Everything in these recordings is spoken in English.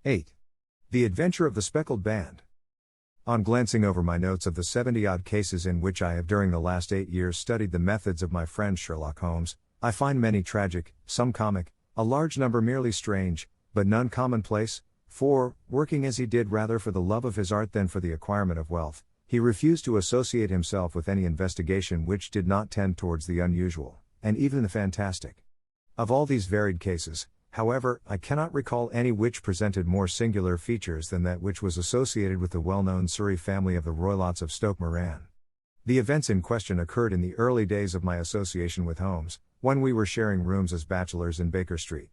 8. The Adventure of the Speckled Band. On glancing over my notes of the 70-odd cases in which I have during the last 8 years studied the methods of my friend Sherlock Holmes, I find many tragic, some comic, a large number merely strange, but none commonplace, for, working as he did rather for the love of his art than for the acquirement of wealth, he refused to associate himself with any investigation which did not tend towards the unusual, and even the fantastic. Of all these varied cases, however, I cannot recall any which presented more singular features than that which was associated with the well-known Surrey family of the Roylotts of Stoke Moran. The events in question occurred in the early days of my association with Holmes, when we were sharing rooms as bachelors in Baker Street.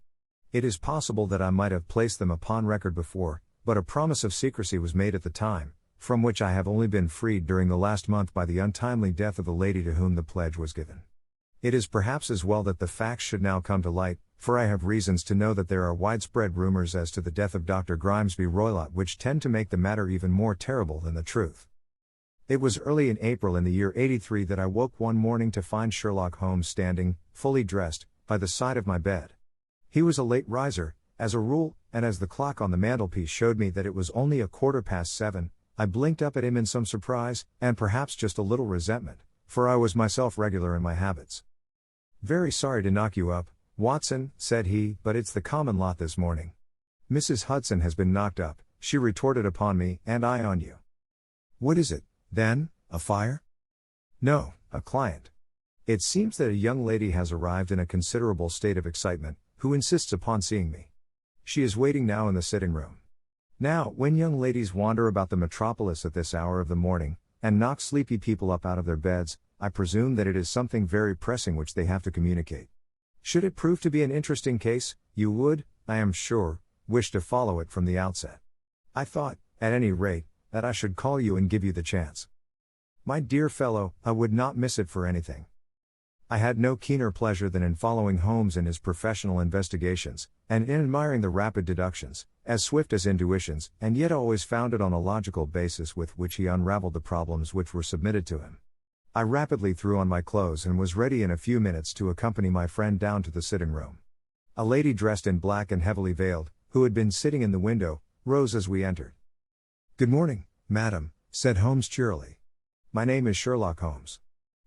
It is possible that I might have placed them upon record before, but a promise of secrecy was made at the time, from which I have only been freed during the last month by the untimely death of the lady to whom the pledge was given. It is perhaps as well that the facts should now come to light, for I have reasons to know that there are widespread rumors as to the death of Dr. Grimesby Roylott which tend to make the matter even more terrible than the truth. It was early in April in the year 83 that I woke one morning to find Sherlock Holmes standing, fully dressed, by the side of my bed. He was a late riser, as a rule, and as the clock on the mantelpiece showed me that it was only 7:15, I blinked up at him in some surprise, and perhaps just a little resentment, for I was myself regular in my habits. "Very sorry to knock you up, Watson," said he, "but it's the common lot this morning. Mrs. Hudson has been knocked up," she retorted upon me, "and I on you." "What is it, then, a fire?" "No, a client. It seems that a young lady has arrived in a considerable state of excitement, who insists upon seeing me. She is waiting now in the sitting room. Now, when young ladies wander about the metropolis at this hour of the morning, and knock sleepy people up out of their beds, I presume that it is something very pressing which they have to communicate. Should it prove to be an interesting case, you would, I am sure, wish to follow it from the outset. I thought, at any rate, that I should call you and give you the chance. My dear fellow, I would not miss it for anything." I had no keener pleasure than in following Holmes in his professional investigations, and in admiring the rapid deductions, as swift as intuitions, and yet always founded on a logical basis with which he unraveled the problems which were submitted to him. I rapidly threw on my clothes and was ready in a few minutes to accompany my friend down to the sitting room. A lady dressed in black and heavily veiled, who had been sitting in the window, rose as we entered. "Good morning, madam," said Holmes cheerily. "My name is Sherlock Holmes.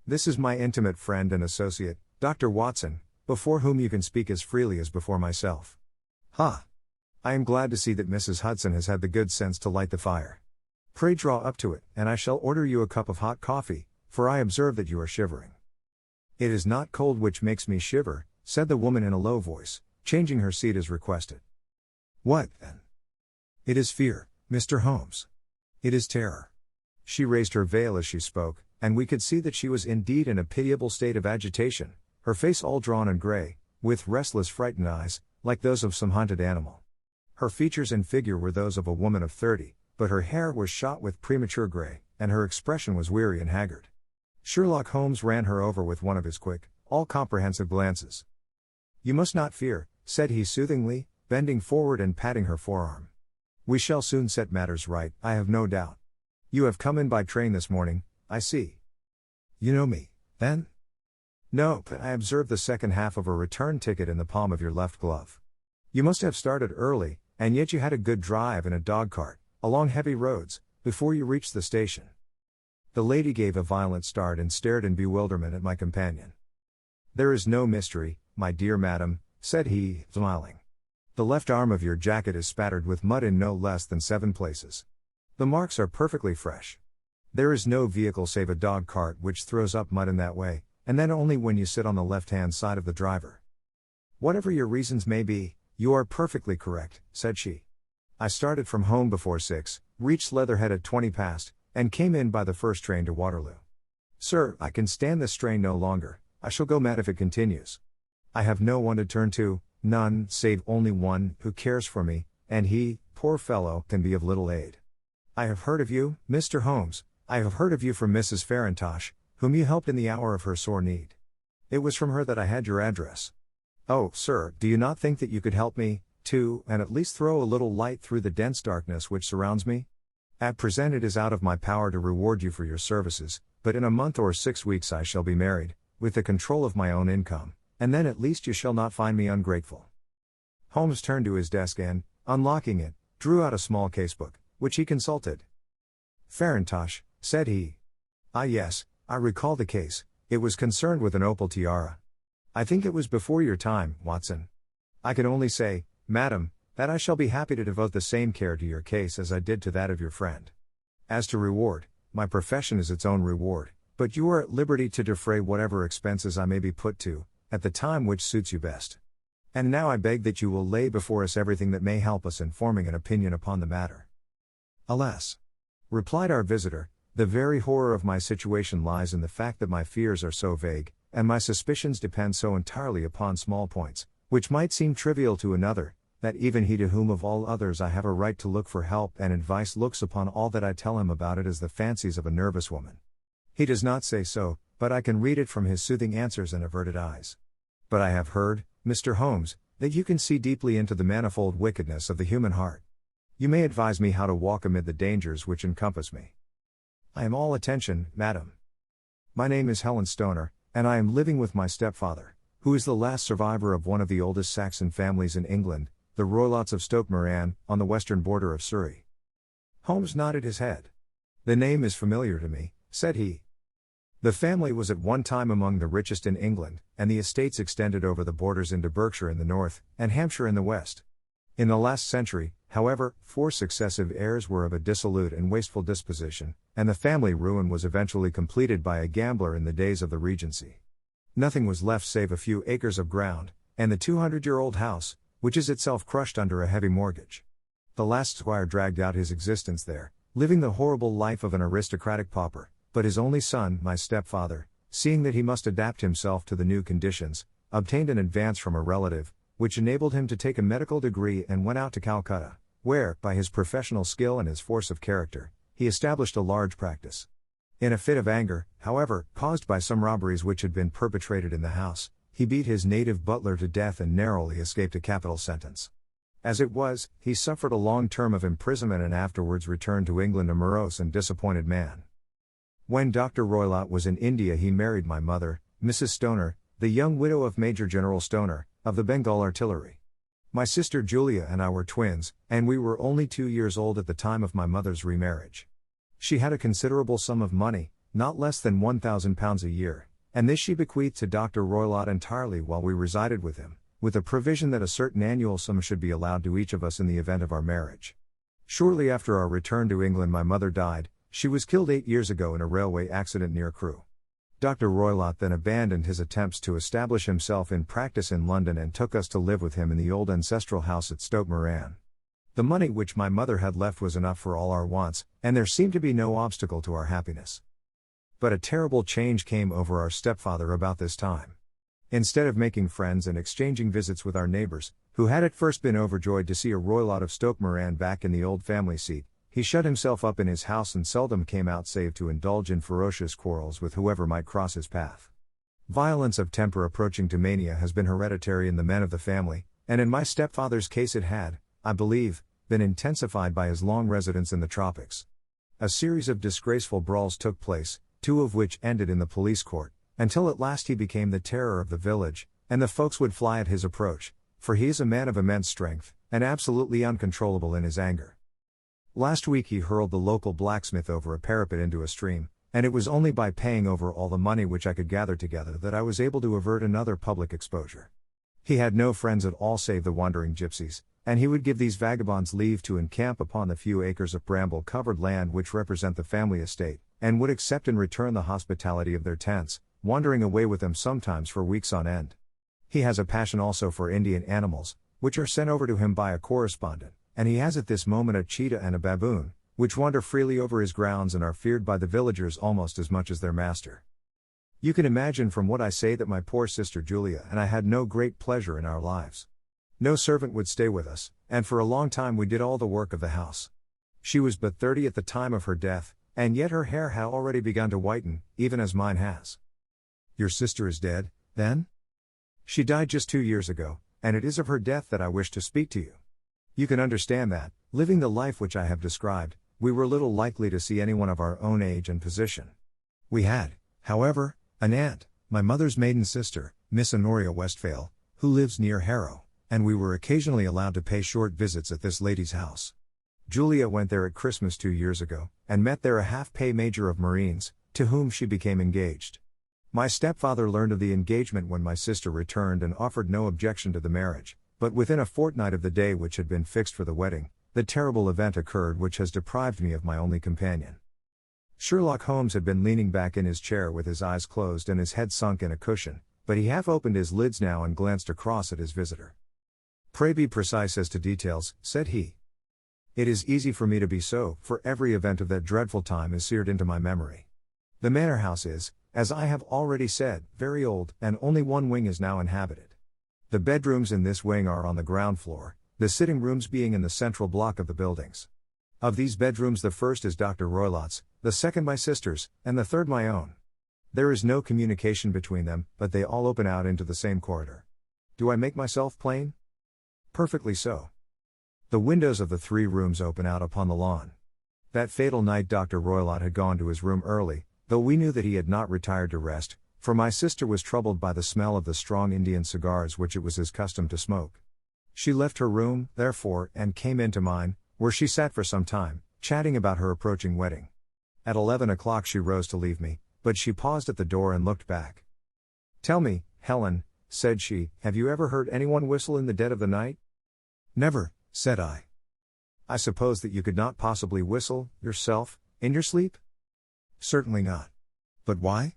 This is my intimate friend and associate, Dr. Watson, before whom you can speak as freely as before myself. Ha! I am glad to see that Mrs. Hudson has had the good sense to light the fire. Pray draw up to it, and I shall order you a cup of hot coffee, for I observe that you are shivering." "It is not cold which makes me shiver," said the woman in a low voice, changing her seat as requested. "What, then?" "It is fear, Mr. Holmes. It is terror." She raised her veil as she spoke, and we could see that she was indeed in a pitiable state of agitation, her face all drawn and grey, with restless frightened eyes, like those of some hunted animal. Her features and figure were those of a woman of 30, but her hair was shot with premature grey, and her expression was weary and haggard. Sherlock Holmes ran her over with one of his quick, all-comprehensive glances. "You must not fear," said he soothingly, bending forward and patting her forearm. "We shall soon set matters right, I have no doubt. You have come in by train this morning, I see." "You know me, then?" "No, but I observed the second half of a return ticket in the palm of your left glove. You must have started early, and yet you had a good drive in a dog-cart, along heavy roads, before you reached the station." The lady gave a violent start and stared in bewilderment at my companion. "There is no mystery, my dear madam," said he, smiling. "The left arm of your jacket is spattered with mud in no less than 7 places. The marks are perfectly fresh. There is no vehicle save a dog-cart which throws up mud in that way, and then only when you sit on the left-hand side of the driver. Whatever your reasons may be, you are perfectly correct," said she. "I started from home before 6, reached Leatherhead at 20 past, and came in by the first train to Waterloo. Sir, I can stand this strain no longer, I shall go mad if it continues. I have no one to turn to, none, save only one, who cares for me, and he, poor fellow, can be of little aid. I have heard of you, Mr. Holmes, I have heard of you from Mrs. Farintosh, whom you helped in the hour of her sore need. It was from her that I had your address. Oh, sir, do you not think that you could help me, too, and at least throw a little light through the dense darkness which surrounds me? At present it is out of my power to reward you for your services, but in a month or 6 weeks I shall be married, with the control of my own income, and then at least you shall not find me ungrateful." Holmes turned to his desk and, unlocking it, drew out a small casebook, which he consulted. "Farintosh," said he. "Ah yes, I recall the case, it was concerned with an opal tiara. I think it was before your time, Watson. I can only say, madam, that I shall be happy to devote the same care to your case as I did to that of your friend. As to reward, my profession is its own reward, but you are at liberty to defray whatever expenses I may be put to, at the time which suits you best. And now I beg that you will lay before us everything that may help us in forming an opinion upon the matter." "Alas," replied our visitor, "the very horror of my situation lies in the fact that my fears are so vague, and my suspicions depend so entirely upon small points, which might seem trivial to another, that even he to whom of all others I have a right to look for help and advice looks upon all that I tell him about it as the fancies of a nervous woman. He does not say so, but I can read it from his soothing answers and averted eyes. But I have heard, Mr. Holmes, that you can see deeply into the manifold wickedness of the human heart. You may advise me how to walk amid the dangers which encompass me." "I am all attention, madam. My name is Helen Stoner, and I am living with my stepfather, who is the last survivor of one of the oldest Saxon families in England, the Roylotts of Stoke Moran, on the western border of Surrey." Holmes nodded his head. "The name is familiar to me," said he. "The family was at one time among the richest in England, and the estates extended over the borders into Berkshire in the north, and Hampshire in the west. In the last century, however, 4 successive heirs were of a dissolute and wasteful disposition, and the family ruin was eventually completed by a gambler in the days of the Regency. Nothing was left save a few acres of ground, and the 200-year-old house, which is itself crushed under a heavy mortgage. The last squire dragged out his existence there, living the horrible life of an aristocratic pauper, but his only son, my stepfather, seeing that he must adapt himself to the new conditions, obtained an advance from a relative, which enabled him to take a medical degree and went out to Calcutta, where, by his professional skill and his force of character, he established a large practice. In a fit of anger, however, caused by some robberies which had been perpetrated in the house, he beat his native butler to death and narrowly escaped a capital sentence. As it was, he suffered a long term of imprisonment and afterwards returned to England a morose and disappointed man. When Dr. Roylott was in India he married my mother, Mrs. Stoner, the young widow of Major General Stoner, of the Bengal Artillery. My sister Julia and I were twins, and we were only 2 years old at the time of my mother's remarriage. She had a considerable sum of money, not less than £1,000 a year, and this she bequeathed to Dr. Roylott entirely while we resided with him, with a provision that a certain annual sum should be allowed to each of us in the event of our marriage. Shortly after our return to England my mother died. She was killed 8 years ago in a railway accident near Crewe. Dr. Roylott then abandoned his attempts to establish himself in practice in London and took us to live with him in the old ancestral house at Stoke Moran. The money which my mother had left was enough for all our wants, and there seemed to be no obstacle to our happiness. But a terrible change came over our stepfather about this time. Instead of making friends and exchanging visits with our neighbors, who had at first been overjoyed to see a Roylott of Stoke Moran back in the old family seat, he shut himself up in his house and seldom came out save to indulge in ferocious quarrels with whoever might cross his path. Violence of temper approaching to mania has been hereditary in the men of the family, and in my stepfather's case it had, I believe, been intensified by his long residence in the tropics. A series of disgraceful brawls took place, 2 of which ended in the police court, until at last he became the terror of the village, and the folks would fly at his approach, for he is a man of immense strength, and absolutely uncontrollable in his anger. Last week he hurled the local blacksmith over a parapet into a stream, and it was only by paying over all the money which I could gather together that I was able to avert another public exposure. He had no friends at all save the wandering gypsies, and he would give these vagabonds leave to encamp upon the few acres of bramble-covered land which represent the family estate, and would accept in return the hospitality of their tents, wandering away with them sometimes for weeks on end. He has a passion also for Indian animals, which are sent over to him by a correspondent, and he has at this moment a cheetah and a baboon, which wander freely over his grounds and are feared by the villagers almost as much as their master. You can imagine from what I say that my poor sister Julia and I had no great pleasure in our lives. No servant would stay with us, and for a long time we did all the work of the house. She was but 30 at the time of her death, and yet her hair had already begun to whiten, even as mine has. Your sister is dead, then? She died just 2 years ago, and it is of her death that I wish to speak to you. You can understand that, living the life which I have described, we were little likely to see anyone of our own age and position. We had, however, an aunt, my mother's maiden sister, Miss Honoria Westphale, who lives near Harrow, and we were occasionally allowed to pay short visits at this lady's house. Julia went there at Christmas 2 years ago, and met there a half-pay major of Marines, to whom she became engaged. My stepfather learned of the engagement when my sister returned and offered no objection to the marriage, but within a fortnight of the day which had been fixed for the wedding, the terrible event occurred which has deprived me of my only companion. Sherlock Holmes had been leaning back in his chair with his eyes closed and his head sunk in a cushion, but he half opened his lids now and glanced across at his visitor. "Pray be precise as to details," said he. "It is easy for me to be so, for every event of that dreadful time is seared into my memory. The manor house is, as I have already said, very old, and only one wing is now inhabited. The bedrooms in this wing are on the ground floor, the sitting rooms being in the central block of the buildings. Of these bedrooms the first is Dr. Roylott's, the second my sister's, and the third my own. There is no communication between them, but they all open out into the same corridor. Do I make myself plain?" "Perfectly so. The windows of the 3 rooms open out upon the lawn. That fatal night Dr. Roylott had gone to his room early, though we knew that he had not retired to rest, for my sister was troubled by the smell of the strong Indian cigars which it was his custom to smoke. She left her room, therefore, and came into mine, where she sat for some time, chatting about her approaching wedding. At 11 o'clock she rose to leave me, but she paused at the door and looked back. "Tell me, Helen," said she, "have you ever heard anyone whistle in the dead of the night?" "Never," said I. "I suppose that you could not possibly whistle, yourself, in your sleep?" "Certainly not. But why?"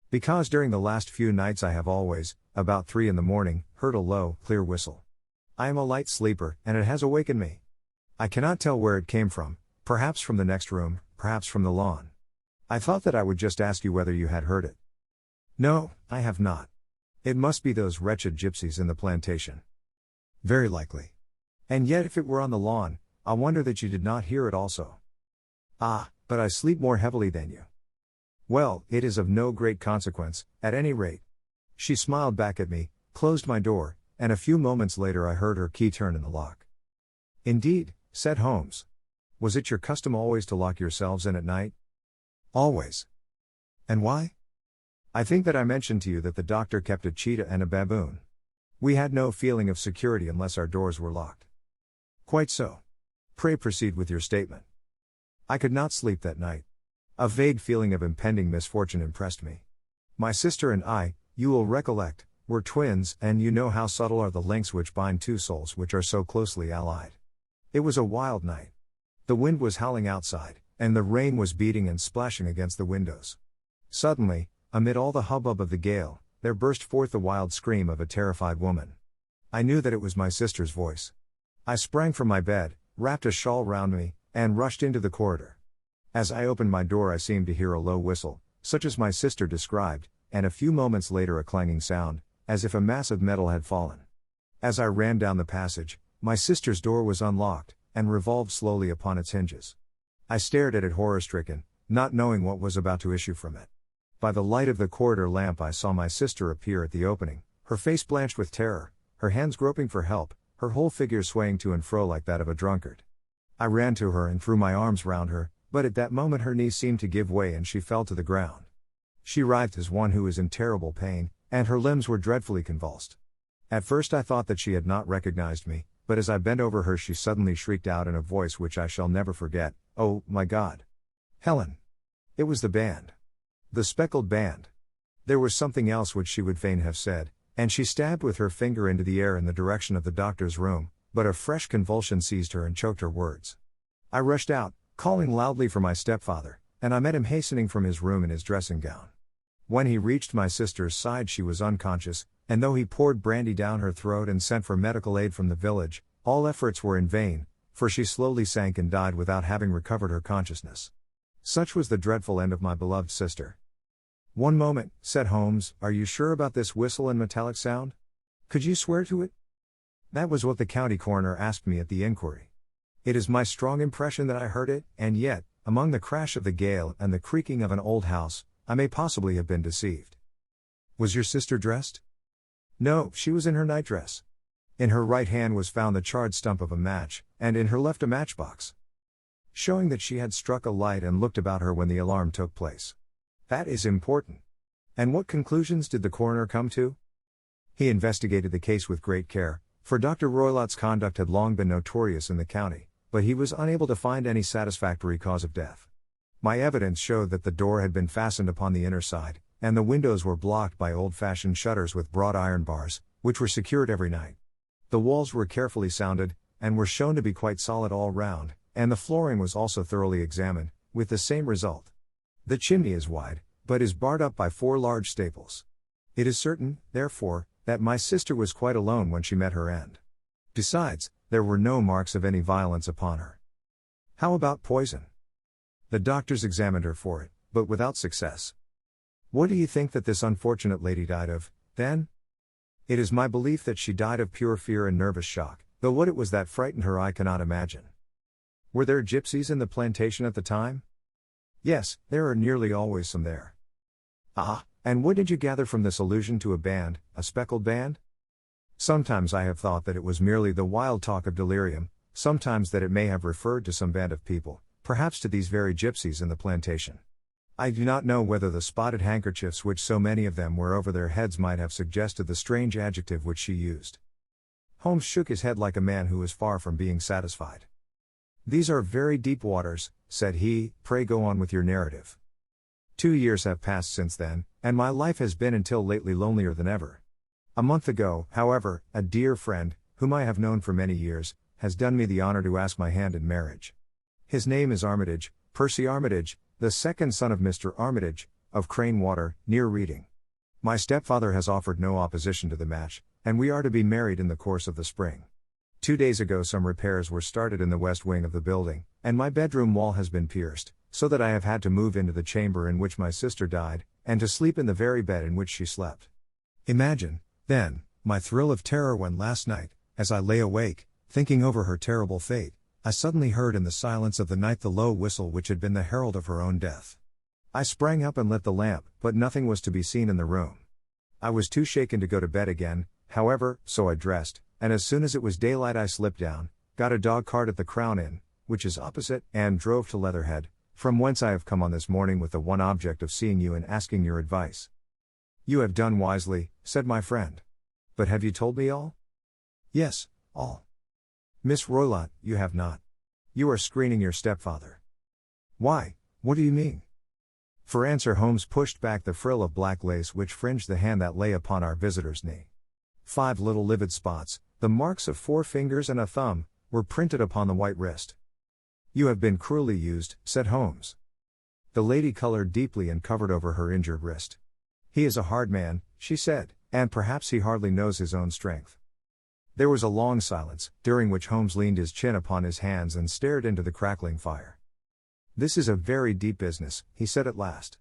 "Because during the last few nights I have always, about 3 in the morning, heard a low, clear whistle. I am a light sleeper, and it has awakened me. I cannot tell where it came from, perhaps from the next room, perhaps from the lawn. I thought that I would just ask you whether you had heard it." "No, I have not. It must be those wretched gypsies in the plantation." "Very likely. And yet if it were on the lawn, I wonder that you did not hear it also." "Ah, but I sleep more heavily than you." "Well, it is of no great consequence, at any rate." She smiled back at me, closed my door, and a few moments later I heard her key turn in the lock. "Indeed," said Holmes. "Was it your custom always to lock yourselves in at night?" "Always." "And why?" "I think that I mentioned to you that the doctor kept a cheetah and a baboon. We had no feeling of security unless our doors were locked." "Quite so. Pray proceed with your statement." "I could not sleep that night. A vague feeling of impending misfortune impressed me. My sister and I, you will recollect, were twins, and you know how subtle are the links which bind 2 souls which are so closely allied. It was a wild night. The wind was howling outside, and the rain was beating and splashing against the windows. Suddenly, amid all the hubbub of the gale, there burst forth the wild scream of a terrified woman. I knew that it was my sister's voice. I sprang from my bed, wrapped a shawl round me, and rushed into the corridor. As I opened my door I seemed to hear a low whistle, such as my sister described, and a few moments later a clanging sound, as if a mass of metal had fallen. As I ran down the passage, my sister's door was unlocked, and revolved slowly upon its hinges. I stared at it horror-stricken, not knowing what was about to issue from it. By the light of the corridor lamp I saw my sister appear at the opening, her face blanched with terror, her hands groping for help, her whole figure swaying to and fro like that of a drunkard. I ran to her and threw my arms round her, but at that moment her knees seemed to give way and she fell to the ground. She writhed as one who is in terrible pain, and her limbs were dreadfully convulsed. At first I thought that she had not recognized me, but as I bent over her she suddenly shrieked out in a voice which I shall never forget, "Oh, my God! Helen!" It was the band. The speckled band. There was something else which she would fain have said, and she stabbed with her finger into the air in the direction of the doctor's room, but a fresh convulsion seized her and choked her words. I rushed out, calling loudly for my stepfather, and I met him hastening from his room in his dressing gown. When he reached my sister's side she was unconscious, and though he poured brandy down her throat and sent for medical aid from the village, all efforts were in vain, for she slowly sank and died without having recovered her consciousness. Such was the dreadful end of my beloved sister. "One moment," said Holmes, "are you sure about this whistle and metallic sound? Could you swear to it?" "That was what the county coroner asked me at the inquiry. It is my strong impression that I heard it, and yet, among the crash of the gale and the creaking of an old house, I may possibly have been deceived." "Was your sister dressed?" "No, she was in her nightdress. In her right hand was found the charred stump of a match, and in her left a matchbox, showing that she had struck a light and looked about her when the alarm took place. That is important. And what conclusions did the coroner come to?" "He investigated the case with great care, for Dr. Roylott's conduct had long been notorious in the county, but he was unable to find any satisfactory cause of death. My evidence showed that the door had been fastened upon the inner side, and the windows were blocked by old-fashioned shutters with broad iron bars, which were secured every night. The walls were carefully sounded, and were shown to be quite solid all round, and the flooring was also thoroughly examined, with the same result. The chimney is wide, but is barred up by 4 large staples. It is certain, therefore, that my sister was quite alone when she met her end. Besides, there were no marks of any violence upon her. How about poison? The doctors examined her for it, but without success. What do you think that this unfortunate lady died of, then? It is my belief that she died of pure fear and nervous shock, though what it was that frightened her I cannot imagine. Were there gypsies in the plantation at the time? Yes, there are nearly always some there. Ah, and what did you gather from this allusion to a band, a speckled band? Sometimes I have thought that it was merely the wild talk of delirium, sometimes that it may have referred to some band of people, perhaps to these very gypsies in the plantation. I do not know whether the spotted handkerchiefs which so many of them wear over their heads might have suggested the strange adjective which she used. Holmes shook his head like a man who is far from being satisfied. These are very deep waters, said he, pray go on with your narrative. 2 years have passed since then, and my life has been until lately lonelier than ever. A month ago, however, a dear friend, whom I have known for many years, has done me the honor to ask my hand in marriage. His name is Armitage, Percy Armitage, the second son of Mr. Armitage, of Crane Water, near Reading. My stepfather has offered no opposition to the match, and we are to be married in the course of the spring. 2 days ago some repairs were started in the west wing of the building, and my bedroom wall has been pierced, so that I have had to move into the chamber in which my sister died, and to sleep in the very bed in which she slept. Imagine, then, my thrill of terror when last night, as I lay awake, thinking over her terrible fate, I suddenly heard in the silence of the night the low whistle which had been the herald of her own death. I sprang up and lit the lamp, but nothing was to be seen in the room. I was too shaken to go to bed again, however, so I dressed, and as soon as it was daylight I slipped down, got a dog cart at the Crown Inn, which is opposite, and drove to Leatherhead, from whence I have come on this morning with the one object of seeing you and asking your advice. You have done wisely, said my friend. But have you told me all? Yes, all. Miss Roylott, you have not. You are screening your stepfather. Why, what do you mean? For answer Holmes pushed back the frill of black lace which fringed the hand that lay upon our visitor's knee. 5 little livid spots, the marks of 4 fingers and a thumb, were printed upon the white wrist. You have been cruelly used, said Holmes. The lady colored deeply and covered over her injured wrist. He is a hard man, she said, and perhaps he hardly knows his own strength. There was a long silence, during which Holmes leaned his chin upon his hands and stared into the crackling fire. This is a very deep business, he said at last.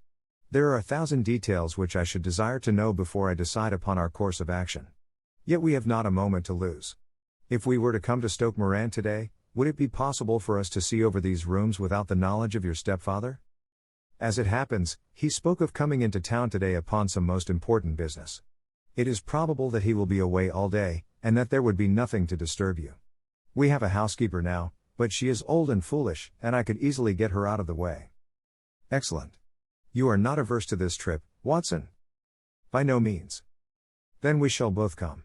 There are 1,000 details which I should desire to know before I decide upon our course of action. Yet we have not a moment to lose. If we were to come to Stoke Moran today, would it be possible for us to see over these rooms without the knowledge of your stepfather? As it happens, he spoke of coming into town today upon some most important business. It is probable that he will be away all day, and that there would be nothing to disturb you. We have a housekeeper now, but she is old and foolish, and I could easily get her out of the way. Excellent. You are not averse to this trip, Watson? By no means. Then we shall both come.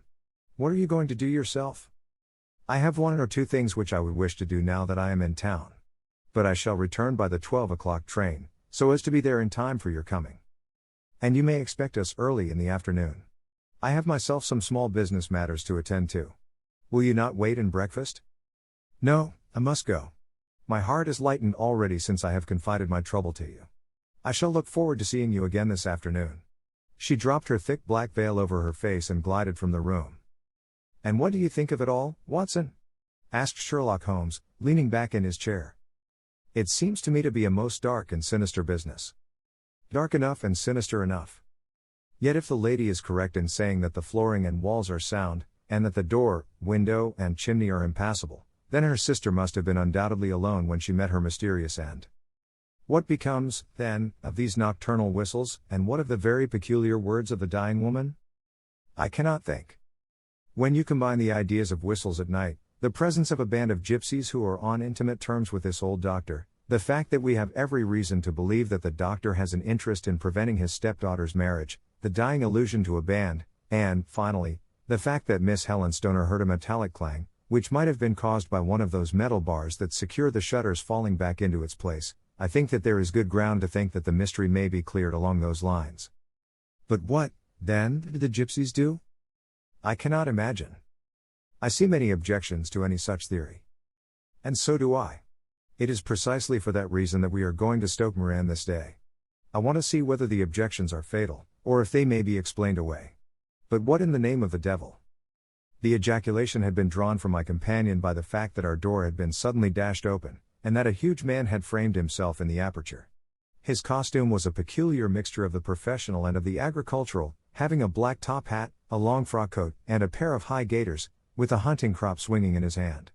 What are you going to do yourself? I have 1 or 2 things which I would wish to do now that I am in town. But I shall return by the 12 o'clock train, so as to be there in time for your coming. And you may expect us early in the afternoon. I have myself some small business matters to attend to. Will you not wait and breakfast? No, I must go. My heart is lightened already since I have confided my trouble to you. I shall look forward to seeing you again this afternoon. She dropped her thick black veil over her face and glided from the room. And what do you think of it all, Watson? Asked Sherlock Holmes, leaning back in his chair. It seems to me to be a most dark and sinister business. Dark enough and sinister enough. Yet if the lady is correct in saying that the flooring and walls are sound, and that the door, window, and chimney are impassable, then her sister must have been undoubtedly alone when she met her mysterious end. What becomes, then, of these nocturnal whistles, and what of the very peculiar words of the dying woman? I cannot think. When you combine the ideas of whistles at night, the presence of a band of gypsies who are on intimate terms with this old doctor, the fact that we have every reason to believe that the doctor has an interest in preventing his stepdaughter's marriage, the dying allusion to a band, and, finally, the fact that Miss Helen Stoner heard a metallic clang, which might have been caused by one of those metal bars that secure the shutters falling back into its place, I think that there is good ground to think that the mystery may be cleared along those lines. But what, then, did the gypsies do? I cannot imagine. I see many objections to any such theory. And so do I. It is precisely for that reason that we are going to Stoke Moran this day. I want to see whether the objections are fatal, or if they may be explained away. But what in the name of the devil? The ejaculation had been drawn from my companion by the fact that our door had been suddenly dashed open, and that a huge man had framed himself in the aperture. His costume was a peculiar mixture of the professional and of the agricultural, having a black top hat, a long frock coat, and a pair of high gaiters, with a hunting crop swinging in his hand.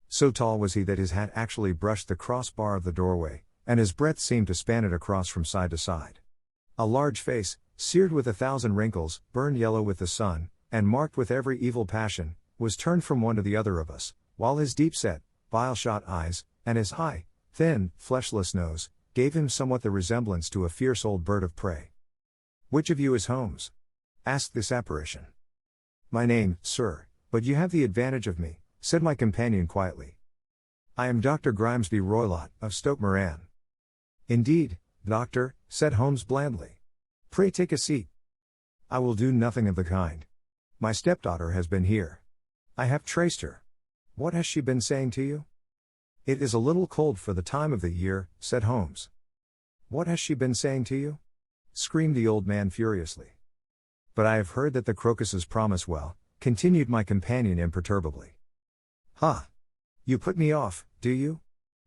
So tall was he that his hat actually brushed the crossbar of the doorway, and his breadth seemed to span it across from side to side. A large face, seared with 1,000 wrinkles, burned yellow with the sun, and marked with every evil passion, was turned from one to the other of us, while his deep-set, bile-shot eyes, and his high, thin, fleshless nose, gave him somewhat the resemblance to a fierce old bird of prey. "Which of you is Holmes?" asked this apparition. "My name, sir, but you have the advantage of me," said my companion quietly. "I am Dr. Grimesby Roylott, of Stoke Moran." "Indeed, doctor," said Holmes blandly. "Pray take a seat." "I will do nothing of the kind. My stepdaughter has been here. I have traced her. What has she been saying to you?" "It is a little cold for the time of the year," said Holmes. "What has she been saying to you?" screamed the old man furiously. "But I have heard that the crocuses promise well," continued my companion imperturbably. "Ha! You put me off, do you?"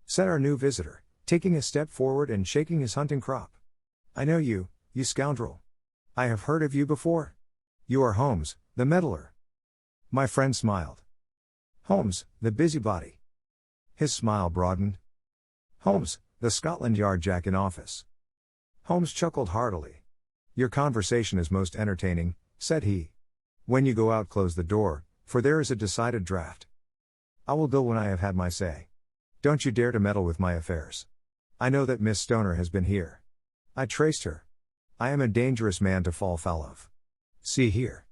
said our new visitor, taking a step forward and shaking his hunting crop. "I know you, you scoundrel. I have heard of you before. You are Holmes, the meddler." My friend smiled. "Holmes, the busybody." His smile broadened. "Holmes, the Scotland Yard Jack in office." Holmes chuckled heartily. "Your conversation is most entertaining," said he. "When you go out, close the door, for there is a decided draught. I will go when I have had my say. Don't you dare to meddle with my affairs. I know that Miss Stoner has been here. I traced her. I am a dangerous man to fall foul of. See here."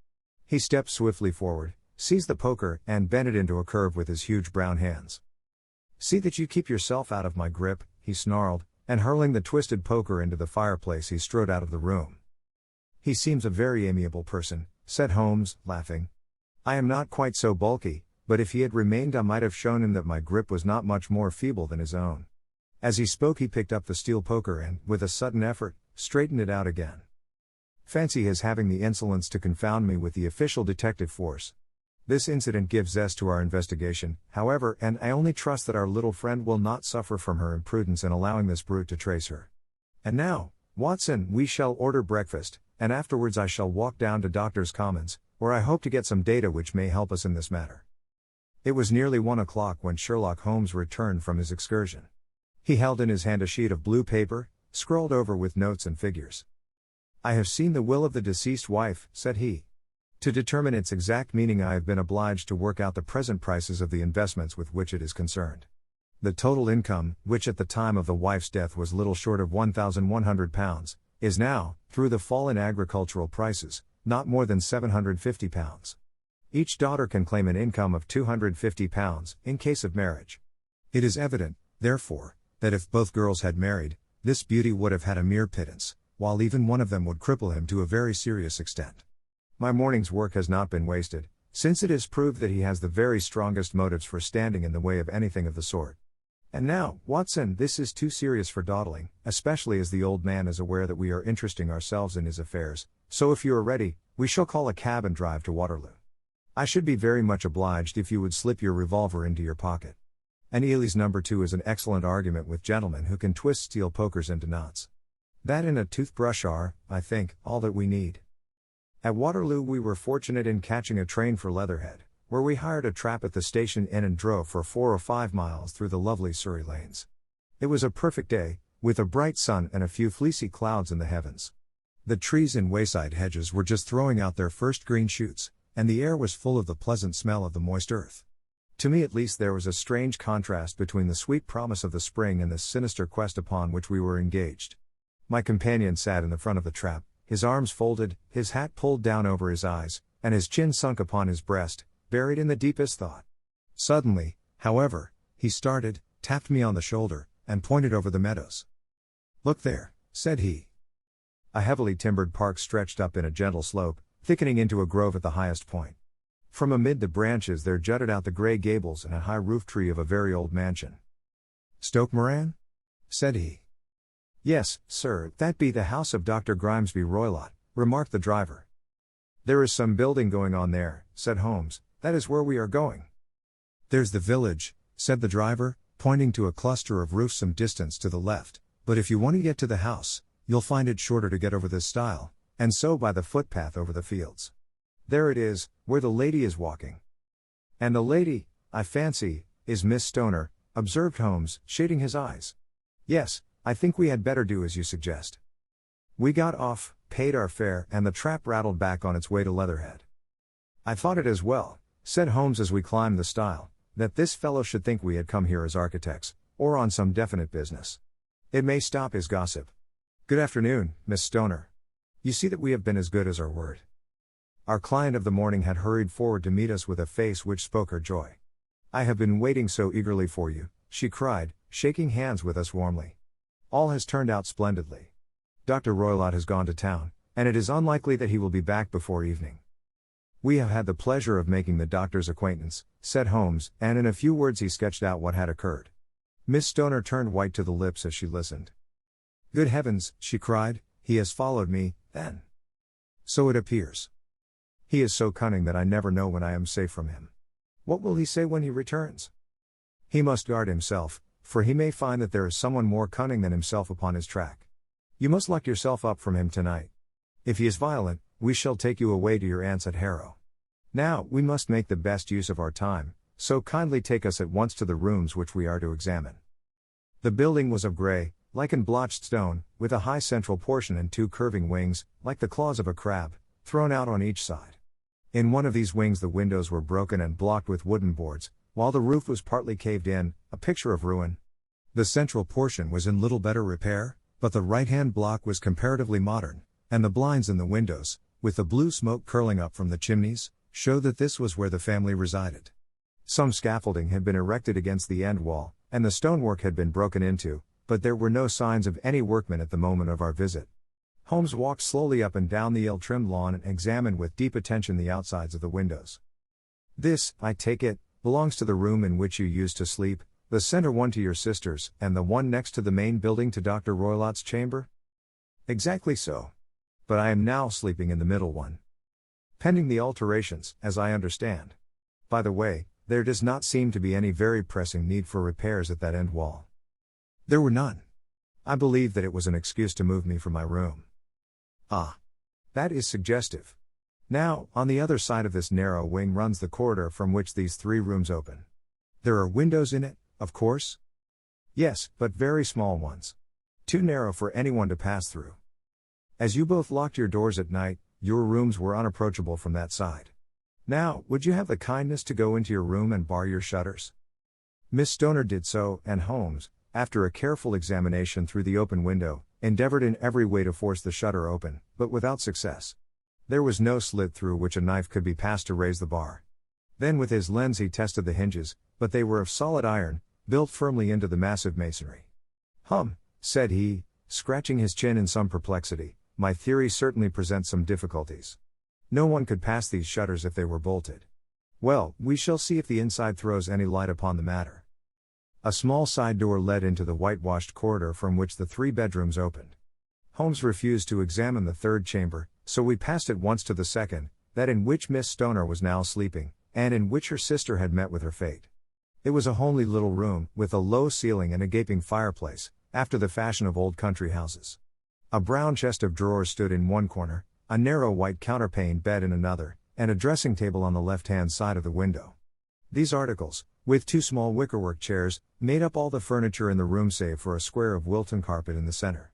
He stepped swiftly forward, seized the poker, and bent it into a curve with his huge brown hands. "See that you keep yourself out of my grip," he snarled, and hurling the twisted poker into the fireplace he strode out of the room. "He seems a very amiable person," said Holmes, laughing. "I am not quite so bulky, but if he had remained I might have shown him that my grip was not much more feeble than his own." As he spoke he picked up the steel poker and, with a sudden effort, straightened it out again. "Fancy his having the insolence to confound me with the official detective force. This incident gives zest to our investigation, however, and I only trust that our little friend will not suffer from her imprudence in allowing this brute to trace her. And now, Watson, we shall order breakfast, and afterwards I shall walk down to Doctors' Commons, where I hope to get some data which may help us in this matter." It was nearly 1 o'clock when Sherlock Holmes returned from his excursion. He held in his hand a sheet of blue paper, scrawled over with notes and figures. "I have seen the will of the deceased wife," said he. "To determine its exact meaning I have been obliged to work out the present prices of the investments with which it is concerned. The total income, which at the time of the wife's death was little short of £1,100, is now, through the fall in agricultural prices, not more than £750. Each daughter can claim an income of £250, in case of marriage. It is evident, therefore, that if both girls had married, this beauty would have had a mere pittance, while even one of them would cripple him to a very serious extent. My morning's work has not been wasted, since it is proved that he has the very strongest motives for standing in the way of anything of the sort. And now, Watson, this is too serious for dawdling, especially as the old man is aware that we are interesting ourselves in his affairs, so if you are ready, we shall call a cab and drive to Waterloo. I should be very much obliged if you would slip your revolver into your pocket. And Ely's number 2 is an excellent argument with gentlemen who can twist steel pokers into knots. That and a toothbrush are, I think, all that we need." At Waterloo we were fortunate in catching a train for Leatherhead, where we hired a trap at the station inn and drove for 4 or 5 miles through the lovely Surrey lanes. It was a perfect day, with a bright sun and a few fleecy clouds in the heavens. The trees in wayside hedges were just throwing out their first green shoots, and the air was full of the pleasant smell of the moist earth. To me at least there was a strange contrast between the sweet promise of the spring and the sinister quest upon which we were engaged. My companion sat in the front of the trap, his arms folded, his hat pulled down over his eyes, and his chin sunk upon his breast, buried in the deepest thought. Suddenly, however, he started, tapped me on the shoulder, and pointed over the meadows. "Look there," said he. A heavily timbered park stretched up in a gentle slope, thickening into a grove at the highest point. From amid the branches there jutted out the grey gables and a high roof tree of a very old mansion. "Stoke Moran?" said he. "Yes, sir, that be the house of Dr. Grimesby Roylott," remarked the driver. "There is some building going on there," said Holmes, "that is where we are going." "There's the village," said the driver, pointing to a cluster of roofs some distance to the left, "but if you want to get to the house, you'll find it shorter to get over this stile, and so by the footpath over the fields. There it is, where the lady is walking." "And the lady, I fancy, is Miss Stoner," observed Holmes, shading his eyes. "Yes, I think we had better do as you suggest." We got off, paid our fare, and the trap rattled back on its way to Leatherhead. "I thought it as well," said Holmes as we climbed the stile, "that this fellow should think we had come here as architects, or on some definite business. It may stop his gossip. Good afternoon, Miss Stoner. You see that we have been as good as our word." Our client of the morning had hurried forward to meet us with a face which spoke her joy. "I have been waiting so eagerly for you," she cried, shaking hands with us warmly. "All has turned out splendidly. Dr. Roylott has gone to town, and it is unlikely that he will be back before evening." "We have had the pleasure of making the doctor's acquaintance," said Holmes, and in a few words he sketched out what had occurred. Miss Stoner turned white to the lips as she listened. "Good heavens," she cried, "he has followed me, then. So it appears. He is so cunning that I never know when I am safe from him. What will he say when he returns? He must guard himself, for he may find that there is someone more cunning than himself upon his track. You must lock yourself up from him tonight. If he is violent, we shall take you away to your aunt's at Harrow. Now, we must make the best use of our time, so kindly take us at once to the rooms which we are to examine." The building was of grey, lichened blotched stone, with a high central portion and two curving wings, like the claws of a crab, thrown out on each side. In one of these wings the windows were broken and blocked with wooden boards, while the roof was partly caved in, a picture of ruin. The central portion was in little better repair, but the right-hand block was comparatively modern, and the blinds in the windows, with the blue smoke curling up from the chimneys, showed that this was where the family resided. Some scaffolding had been erected against the end wall, and the stonework had been broken into, but there were no signs of any workmen at the moment of our visit. Holmes walked slowly up and down the ill-trimmed lawn and examined with deep attention the outsides of the windows. "This, I take it, belongs to the room in which you used to sleep, the center one to your sister's, and the one next to the main building to Dr. Roylott's chamber?" "Exactly so. But I am now sleeping in the middle one. Pending the alterations, as I understand. By the way, there does not seem to be any very pressing need for repairs at that end wall." "There were none. I believe that it was an excuse to move me from my room." "Ah. That is suggestive. Now, on the other side of this narrow wing runs the corridor from which these three rooms open. There are windows in it, of course?" "Yes, but very small ones. Too narrow for anyone to pass through. As you both locked your doors at night, your rooms were unapproachable from that side. Now, would you have the kindness to go into your room and bar your shutters?" Miss Stoner did so, and Holmes, after a careful examination through the open window, endeavored in every way to force the shutter open, but without success. There was no slit through which a knife could be passed to raise the bar. Then with his lens he tested the hinges, but they were of solid iron, built firmly into the massive masonry. Said he, scratching his chin in some perplexity, "my theory certainly presents some difficulties. No one could pass these shutters if they were bolted. Well, we shall see if the inside throws any light upon the matter." A small side door led into the whitewashed corridor from which the three bedrooms opened. Holmes refused to examine the third chamber, so we passed at once to the second, that in which Miss Stoner was now sleeping, and in which her sister had met with her fate. It was a homely little room, with a low ceiling and a gaping fireplace, after the fashion of old country houses. A brown chest of drawers stood in one corner, a narrow white counterpaned bed in another, and a dressing table on the left-hand side of the window. These articles, with two small wickerwork chairs, made up all the furniture in the room save for a square of Wilton carpet in the center.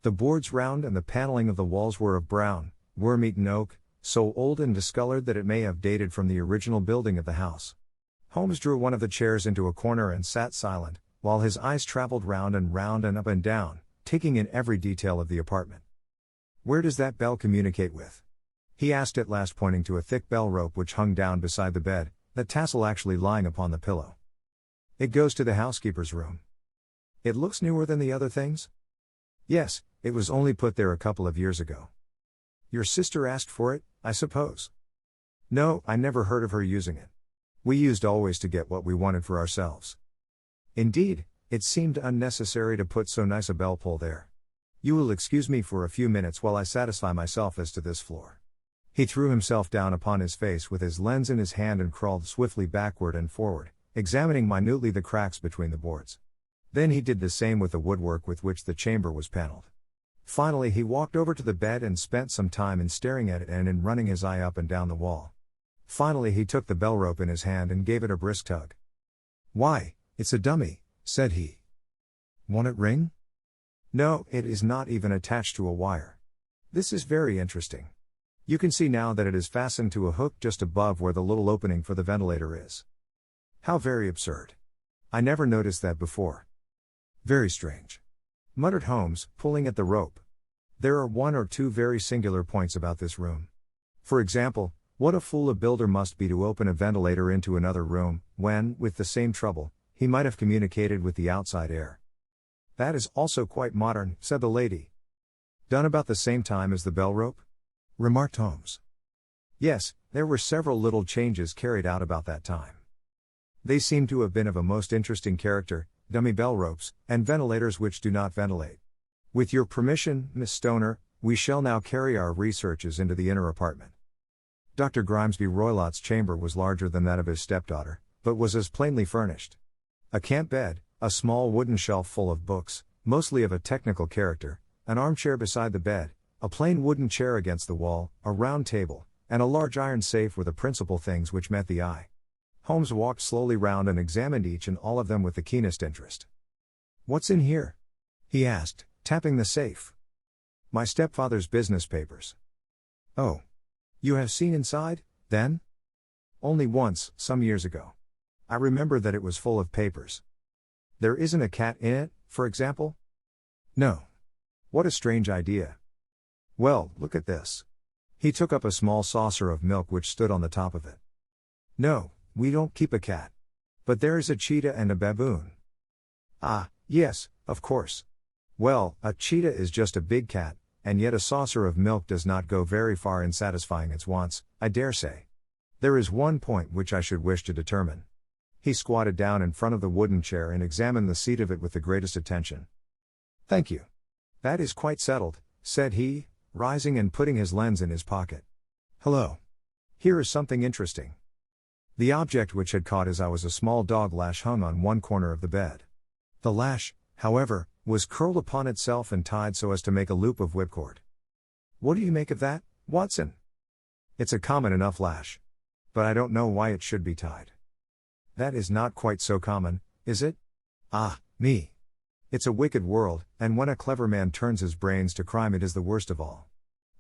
The boards round and the paneling of the walls were of brown, worm-eaten oak, so old and discolored that it may have dated from the original building of the house. Holmes drew one of the chairs into a corner and sat silent, while his eyes traveled round and up and down, taking in every detail of the apartment. "Where does that bell communicate with?" he asked at last, pointing to a thick bell rope which hung down beside the bed, that tassel actually lying upon the pillow. It goes to the housekeeper's room. It looks newer than the other things? Yes, it was only put there a couple of years ago. Your sister asked for it, I suppose? No, I never heard of her using it. We used always to get what we wanted for ourselves. Indeed, it seemed unnecessary to put so nice a bell pull there. You will excuse me for a few minutes while I satisfy myself as to this floor. He threw himself down upon his face with his lens in his hand and crawled swiftly backward and forward, examining minutely the cracks between the boards. Then he did the same with the woodwork with which the chamber was paneled. Finally he walked over to the bed and spent some time in staring at it and in running his eye up and down the wall. Finally he took the bell rope in his hand and gave it a brisk tug. "Why, it's a dummy," said he. "Won't it ring?" "No, it is not even attached to a wire. This is very interesting. You can see now that it is fastened to a hook just above where the little opening for the ventilator is. How very absurd. I never noticed that before. Very strange," muttered Holmes, pulling at the rope. "There are one or two very singular points about this room. For example, what a fool a builder must be to open a ventilator into another room, when, with the same trouble, he might have communicated with the outside air." "That is also quite modern," said the lady. "Done about the same time as the bell rope?" remarked Holmes. "Yes, there were several little changes carried out about that time. They seem to have been of a most interesting character, dummy bell ropes, and ventilators which do not ventilate. With your permission, Miss Stoner, we shall now carry our researches into the inner apartment." Dr. Grimesby Roylott's chamber was larger than that of his stepdaughter, but was as plainly furnished. A camp bed, a small wooden shelf full of books, mostly of a technical character, an armchair beside the bed, a plain wooden chair against the wall, a round table, and a large iron safe were the principal things which met the eye. Holmes walked slowly round and examined each and all of them with the keenest interest. "What's in here?" he asked, tapping the safe. "My stepfather's business papers." "Oh. You have seen inside, then?" "Only once, some years ago. I remember that it was full of papers." "There isn't a cat in it, for example?" "No." "What a strange idea. Well, look at this." He took up a small saucer of milk which stood on the top of it. "No, we don't keep a cat. But there is a cheetah and a baboon." "Ah, yes, of course. Well, a cheetah is just a big cat, and yet a saucer of milk does not go very far in satisfying its wants, I dare say. There is one point which I should wish to determine." He squatted down in front of the wooden chair and examined the seat of it with the greatest attention. "Thank you. That is quite settled," said he, rising and putting his lens in his pocket. "Hello. Here is something interesting." The object which had caught his eye was a small dog lash hung on one corner of the bed. The lash, however, was curled upon itself and tied so as to make a loop of whipcord. "What do you make of that, Watson?" "It's a common enough lash. But I don't know why it should be tied." "That is not quite so common, is it? Ah, me. It's a wicked world, and when a clever man turns his brains to crime it is the worst of all.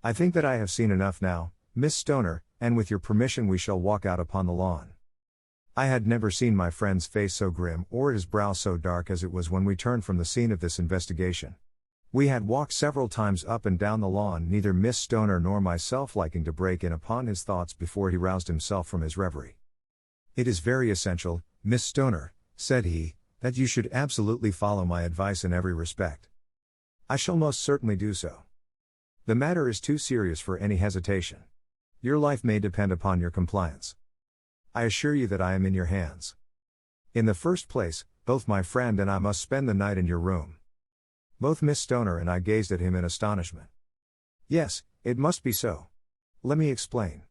I think that I have seen enough now, Miss Stoner, and with your permission we shall walk out upon the lawn." I had never seen my friend's face so grim or his brow so dark as it was when we turned from the scene of this investigation. We had walked several times up and down the lawn, neither Miss Stoner nor myself liking to break in upon his thoughts before he roused himself from his reverie. "It is very essential, Miss Stoner," said he, "that you should absolutely follow my advice in every respect." "I shall most certainly do so. The matter is too serious for any hesitation. Your life may depend upon your compliance. I assure you that I am in your hands. In the first place, both my friend and I must spend the night in your room." Both Miss Stoner and I gazed at him in astonishment. "Yes, it must be so. Let me explain.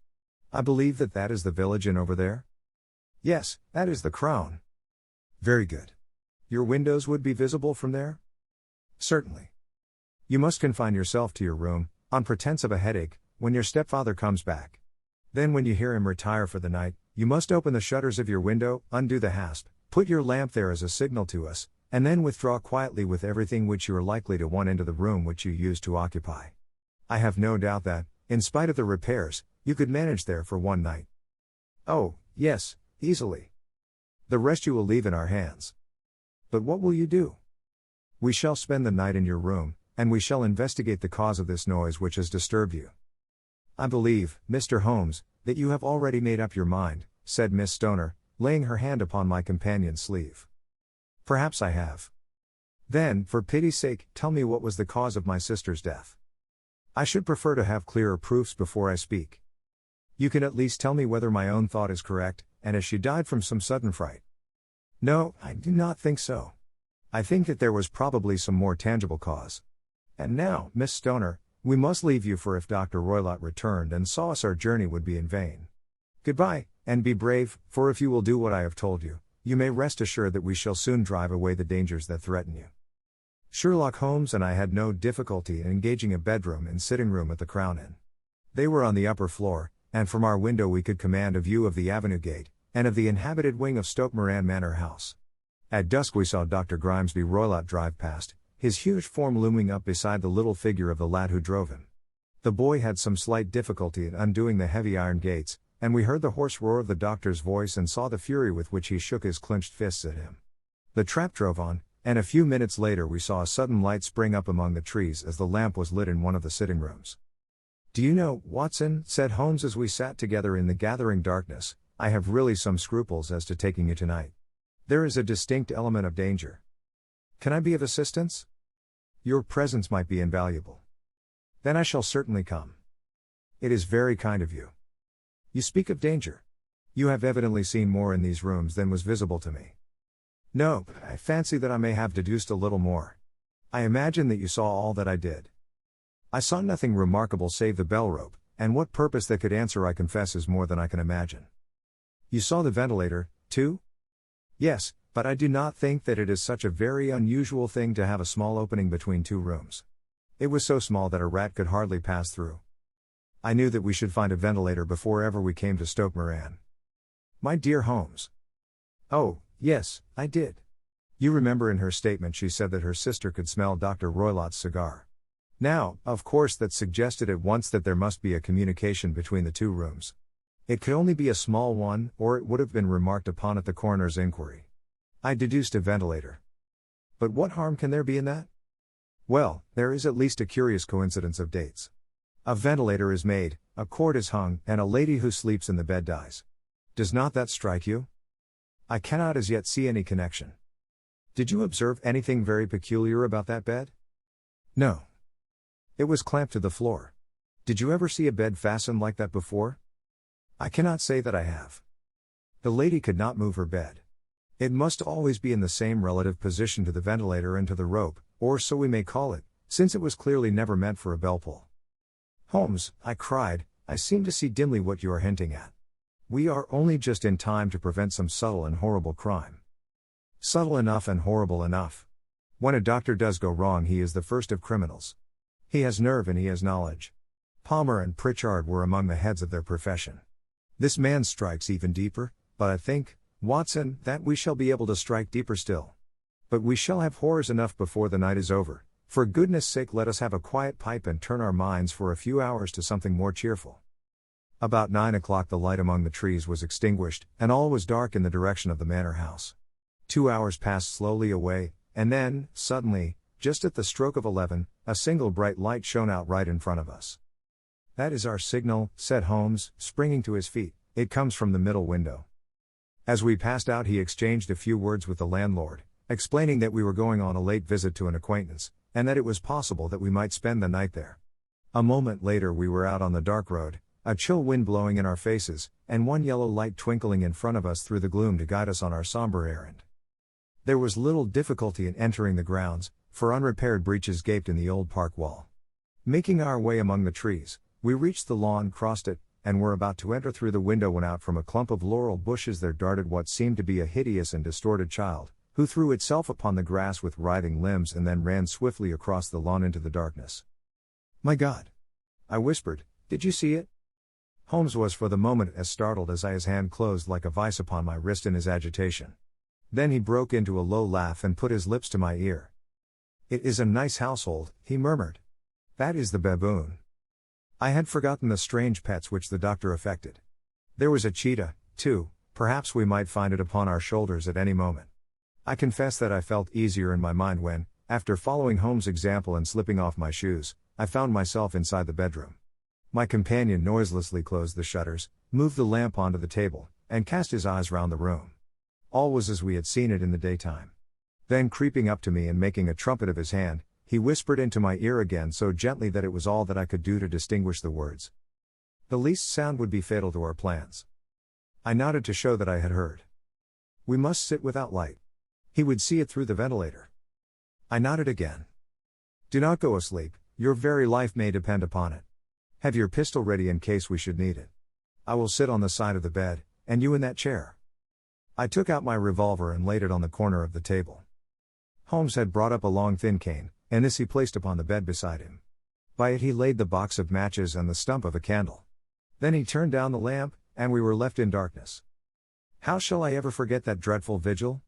I believe that that is the village inn over there?" "Yes, that is the Crown." "Very good. Your windows would be visible from there?" "Certainly. You must confine yourself to your room, on pretense of a headache, when your stepfather comes back. Then when you hear him retire for the night, you must open the shutters of your window, undo the hasp, put your lamp there as a signal to us, and then withdraw quietly with everything which you are likely to want into the room which you used to occupy. I have no doubt that, in spite of the repairs, you could manage there for one night." "Oh, yes, easily. The rest you will leave in our hands." "But what will you do?" "We shall spend the night in your room, and we shall investigate the cause of this noise which has disturbed you." "I believe, Mr. Holmes, that you have already made up your mind," said Miss Stoner, laying her hand upon my companion's sleeve. Perhaps I have. Then, for pity's sake, tell me what was the cause of my sister's death. I should prefer to have clearer proofs before I speak. You can at least tell me whether my own thought is correct, and as she died from some sudden fright. No, I do not think so. I think that there was probably some more tangible cause. And now, Miss Stoner, we must leave you, for if Dr. Roylott returned and saw us, our journey would be in vain. Goodbye, and be brave, for if you will do what I have told you, you may rest assured that we shall soon drive away the dangers that threaten you. Sherlock Holmes and I had no difficulty in engaging a bedroom and sitting room at the Crown Inn. They were on the upper floor, and from our window we could command a view of the Avenue Gate, and of the inhabited wing of Stoke Moran Manor House. At dusk we saw Dr. Grimesby Roylott drive past, his huge form looming up beside the little figure of the lad who drove him. The boy had some slight difficulty in undoing the heavy iron gates, and we heard the hoarse roar of the doctor's voice and saw the fury with which he shook his clenched fists at him. The trap drove on, and a few minutes later we saw a sudden light spring up among the trees as the lamp was lit in one of the sitting rooms. Do you know, Watson, said Holmes as we sat together in the gathering darkness, I have really some scruples as to taking you tonight. There is a distinct element of danger. Can I be of assistance? Your presence might be invaluable. Then I shall certainly come. It is very kind of you. You speak of danger. You have evidently seen more in these rooms than was visible to me. No, but I fancy that I may have deduced a little more. I imagine that you saw all that I did. I saw nothing remarkable save the bell rope, and what purpose that could answer I confess is more than I can imagine. You saw the ventilator, too? Yes, but I do not think that it is such a very unusual thing to have a small opening between two rooms. It was so small that a rat could hardly pass through. I knew that we should find a ventilator before ever we came to Stoke Moran. My dear Holmes. Oh, yes, I did. You remember in her statement she said that her sister could smell Dr. Roylott's cigar. Now, of course that suggested at once that there must be a communication between the two rooms. It could only be a small one, or it would have been remarked upon at the coroner's inquiry. I deduced a ventilator. But what harm can there be in that? Well, there is at least a curious coincidence of dates. A ventilator is made, a cord is hung, and a lady who sleeps in the bed dies. Does not that strike you? I cannot as yet see any connection. Did you observe anything very peculiar about that bed? No. It was clamped to the floor. Did you ever see a bed fastened like that before? I cannot say that I have. The lady could not move her bed. It must always be in the same relative position to the ventilator and to the rope, or so we may call it, since it was clearly never meant for a bell pull. Holmes, I cried, I seem to see dimly what you are hinting at. We are only just in time to prevent some subtle and horrible crime. Subtle enough and horrible enough. When a doctor does go wrong he is the first of criminals. He has nerve and he has knowledge. Palmer and Pritchard were among the heads of their profession. This man strikes even deeper, but I think, Watson, that we shall be able to strike deeper still. But we shall have horrors enough before the night is over. For goodness sake let us have a quiet pipe and turn our minds for a few hours to something more cheerful. About 9 o'clock the light among the trees was extinguished, and all was dark in the direction of the manor house. 2 hours passed slowly away, and then, suddenly, just at the stroke of 11, a single bright light shone out right in front of us. That is our signal, said Holmes, springing to his feet. It comes from the middle window. As we passed out he exchanged a few words with the landlord, explaining that we were going on a late visit to an acquaintance, and that it was possible that we might spend the night there. A moment later we were out on the dark road, a chill wind blowing in our faces, and one yellow light twinkling in front of us through the gloom to guide us on our somber errand. There was little difficulty in entering the grounds, for unrepaired breaches gaped in the old park wall. Making our way among the trees, we reached the lawn, crossed it, and were about to enter through the window when out from a clump of laurel bushes there darted what seemed to be a hideous and distorted child, who threw itself upon the grass with writhing limbs and then ran swiftly across the lawn into the darkness. My God! I whispered, did you see it? Holmes was for the moment as startled as I. His hand closed like a vice upon my wrist in his agitation. Then he broke into a low laugh and put his lips to my ear. It is a nice household, he murmured. That is the baboon. I had forgotten the strange pets which the doctor affected. There was a cheetah, too, perhaps we might find it upon our shoulders at any moment. I confess that I felt easier in my mind when, after following Holmes' example and slipping off my shoes, I found myself inside the bedroom. My companion noiselessly closed the shutters, moved the lamp onto the table, and cast his eyes round the room. All was as we had seen it in the daytime. Then creeping up to me and making a trumpet of his hand, he whispered into my ear again so gently that it was all that I could do to distinguish the words. The least sound would be fatal to our plans. I nodded to show that I had heard. We must sit without light. He would see it through the ventilator. I nodded again. Do not go asleep, your very life may depend upon it. Have your pistol ready in case we should need it. I will sit on the side of the bed, and you in that chair. I took out my revolver and laid it on the corner of the table. Holmes had brought up a long thin cane, and this he placed upon the bed beside him. By it he laid the box of matches and the stump of a candle. Then he turned down the lamp, and we were left in darkness. How shall I ever forget that dreadful vigil?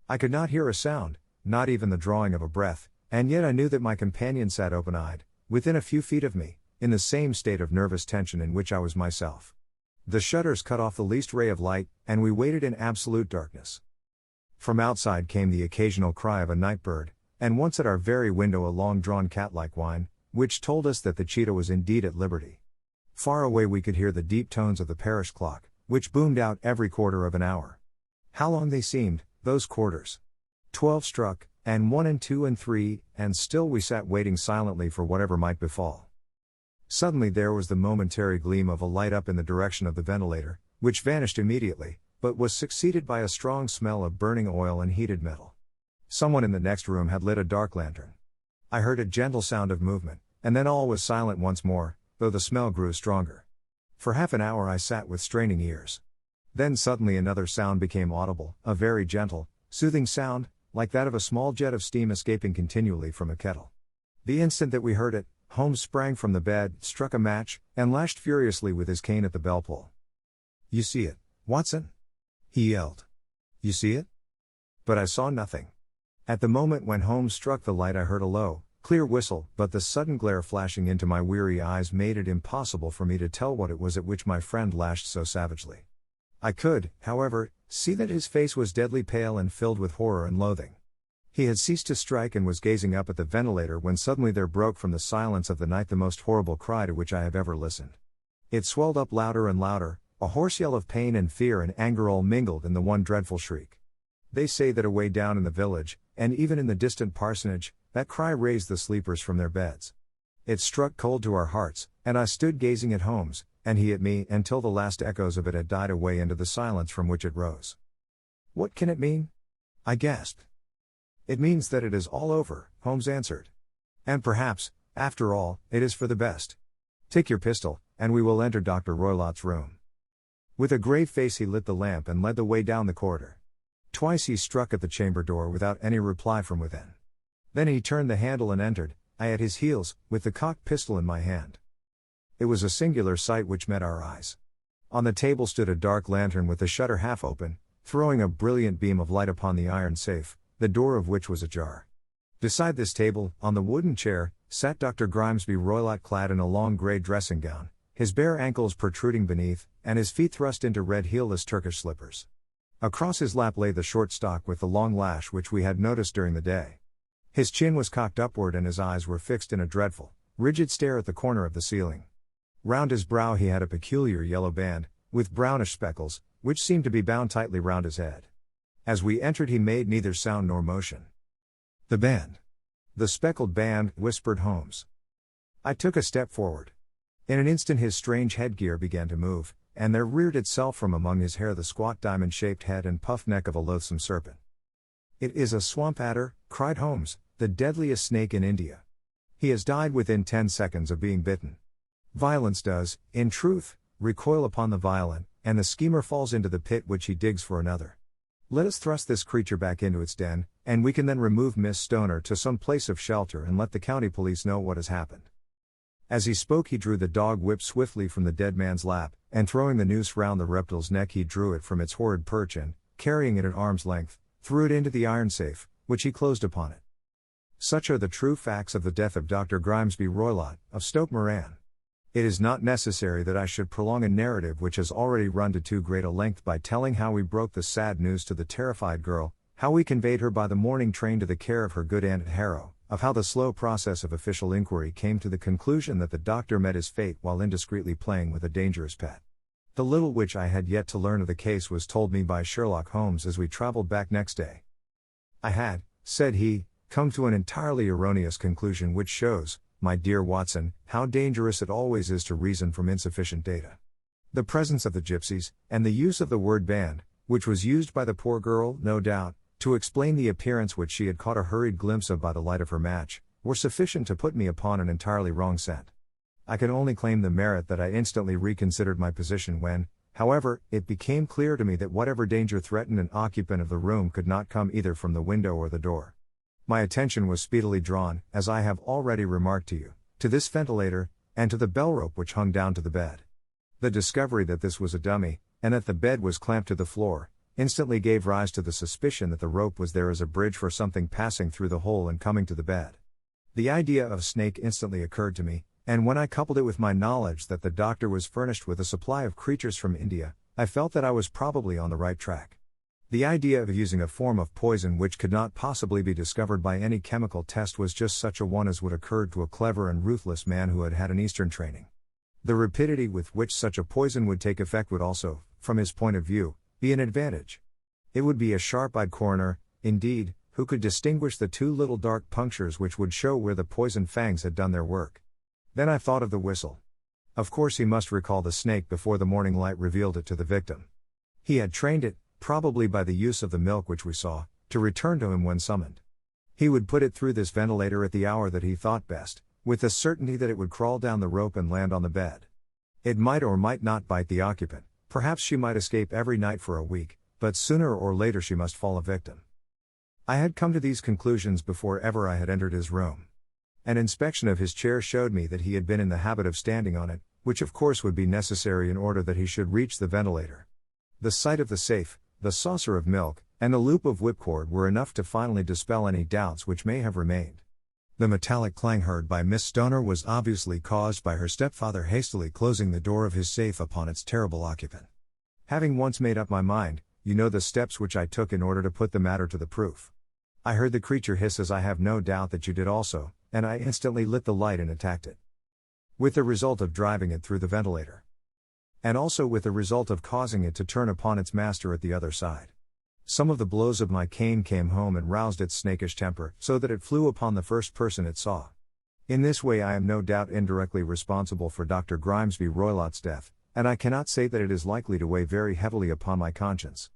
I could not hear a sound, not even the drawing of a breath, and yet I knew that my companion sat open-eyed, within a few feet of me, in the same state of nervous tension in which I was myself. The shutters cut off the least ray of light, and we waited in absolute darkness. From outside came the occasional cry of a night bird, and once at our very window a long-drawn cat-like whine, which told us that the cheetah was indeed at liberty. Far away we could hear the deep tones of the parish clock, which boomed out every quarter of an hour. How long they seemed, those quarters! 12 struck, and 1 and 2 and 3, and still we sat waiting silently for whatever might befall. Suddenly there was the momentary gleam of a light up in the direction of the ventilator, which vanished immediately, but was succeeded by a strong smell of burning oil and heated metal. Someone in the next room had lit a dark lantern. I heard a gentle sound of movement, and then all was silent once more, though the smell grew stronger. For half an hour I sat with straining ears. Then suddenly another sound became audible, a very gentle, soothing sound, like that of a small jet of steam escaping continually from a kettle. The instant that we heard it, Holmes sprang from the bed, struck a match, and lashed furiously with his cane at the bell pull. You see it, Watson? He yelled. You see it? But I saw nothing. At the moment when Holmes struck the light I heard a low, clear whistle, but the sudden glare flashing into my weary eyes made it impossible for me to tell what it was at which my friend lashed so savagely. I could, however, see that his face was deadly pale and filled with horror and loathing. He had ceased to strike and was gazing up at the ventilator when suddenly there broke from the silence of the night the most horrible cry to which I have ever listened. It swelled up louder and louder, a hoarse yell of pain and fear and anger all mingled in the one dreadful shriek. They say that away down in the village, and even in the distant parsonage, that cry raised the sleepers from their beds. It struck cold to our hearts, and I stood gazing at Holmes, and he at me, until the last echoes of it had died away into the silence from which it rose. What can it mean? I gasped. It means that it is all over, Holmes answered. And perhaps, after all, it is for the best. Take your pistol, and we will enter Dr. Roylott's room. With a grave face he lit the lamp and led the way down the corridor. Twice he struck at the chamber door without any reply from within. Then he turned the handle and entered, I at his heels, with the cocked pistol in my hand. It was a singular sight which met our eyes. On the table stood a dark lantern with the shutter half open, throwing a brilliant beam of light upon the iron safe, the door of which was ajar. Beside this table, on the wooden chair, sat Dr. Grimesby Roylott clad in a long grey dressing gown, his bare ankles protruding beneath, and his feet thrust into red heelless Turkish slippers. Across his lap lay the short stock with the long lash which we had noticed during the day. His chin was cocked upward and his eyes were fixed in a dreadful, rigid stare at the corner of the ceiling. Round his brow he had a peculiar yellow band, with brownish speckles, which seemed to be bound tightly round his head. As we entered he made neither sound nor motion. The band. The speckled band, whispered Holmes. I took a step forward. In an instant his strange headgear began to move, and there reared itself from among his hair the squat diamond-shaped head and puffed neck of a loathsome serpent. It is a swamp adder, cried Holmes, the deadliest snake in India. He has died within 10 seconds of being bitten. Violence does, in truth, recoil upon the violent, and the schemer falls into the pit which he digs for another. Let us thrust this creature back into its den, and we can then remove Miss Stoner to some place of shelter and let the county police know what has happened. As he spoke he drew the dog whip swiftly from the dead man's lap, and throwing the noose round the reptile's neck he drew it from its horrid perch and, carrying it at arm's length, threw it into the iron safe, which he closed upon it. Such are the true facts of the death of Dr. Grimesby Roylott, of Stoke Moran. It is not necessary that I should prolong a narrative which has already run to too great a length by telling how we broke the sad news to the terrified girl, how we conveyed her by the morning train to the care of her good aunt at Harrow, of how the slow process of official inquiry came to the conclusion that the doctor met his fate while indiscreetly playing with a dangerous pet. The little which I had yet to learn of the case was told me by Sherlock Holmes as we traveled back next day. I had, said he, come to an entirely erroneous conclusion which shows, my dear Watson, how dangerous it always is to reason from insufficient data. The presence of the gypsies, and the use of the word band, which was used by the poor girl, no doubt, to explain the appearance which she had caught a hurried glimpse of by the light of her match, were sufficient to put me upon an entirely wrong scent. I can only claim the merit that I instantly reconsidered my position when, however, it became clear to me that whatever danger threatened an occupant of the room could not come either from the window or the door. My attention was speedily drawn, as I have already remarked to you, to this ventilator, and to the bell rope which hung down to the bed. The discovery that this was a dummy, and that the bed was clamped to the floor, instantly gave rise to the suspicion that the rope was there as a bridge for something passing through the hole and coming to the bed. The idea of a snake instantly occurred to me, and when I coupled it with my knowledge that the doctor was furnished with a supply of creatures from India, I felt that I was probably on the right track. The idea of using a form of poison which could not possibly be discovered by any chemical test was just such a one as would occur to a clever and ruthless man who had had an Eastern training. The rapidity with which such a poison would take effect would also, from his point of view, be an advantage. It would be a sharp-eyed coroner, indeed, who could distinguish the two little dark punctures which would show where the poison fangs had done their work. Then I thought of the whistle. Of course he must recall the snake before the morning light revealed it to the victim. He had trained it, probably by the use of the milk which we saw, to return to him when summoned. He would put it through this ventilator at the hour that he thought best, with the certainty that it would crawl down the rope and land on the bed. It might or might not bite the occupant, perhaps she might escape every night for a week, but sooner or later she must fall a victim. I had come to these conclusions before ever I had entered his room. An inspection of his chair showed me that he had been in the habit of standing on it, which of course would be necessary in order that he should reach the ventilator. The sight of the safe, the saucer of milk, and the loop of whipcord were enough to finally dispel any doubts which may have remained. The metallic clang heard by Miss Stoner was obviously caused by her stepfather hastily closing the door of his safe upon its terrible occupant. Having once made up my mind, you know the steps which I took in order to put the matter to the proof. I heard the creature hiss as I have no doubt that you did also, and I instantly lit the light and attacked it. With the result of driving it through the ventilator. And also with the result of causing it to turn upon its master at the other side. Some of the blows of my cane came home and roused its snakish temper, so that it flew upon the first person it saw. In this way I am no doubt indirectly responsible for Dr. Grimesby Roylott's death, and I cannot say that it is likely to weigh very heavily upon my conscience.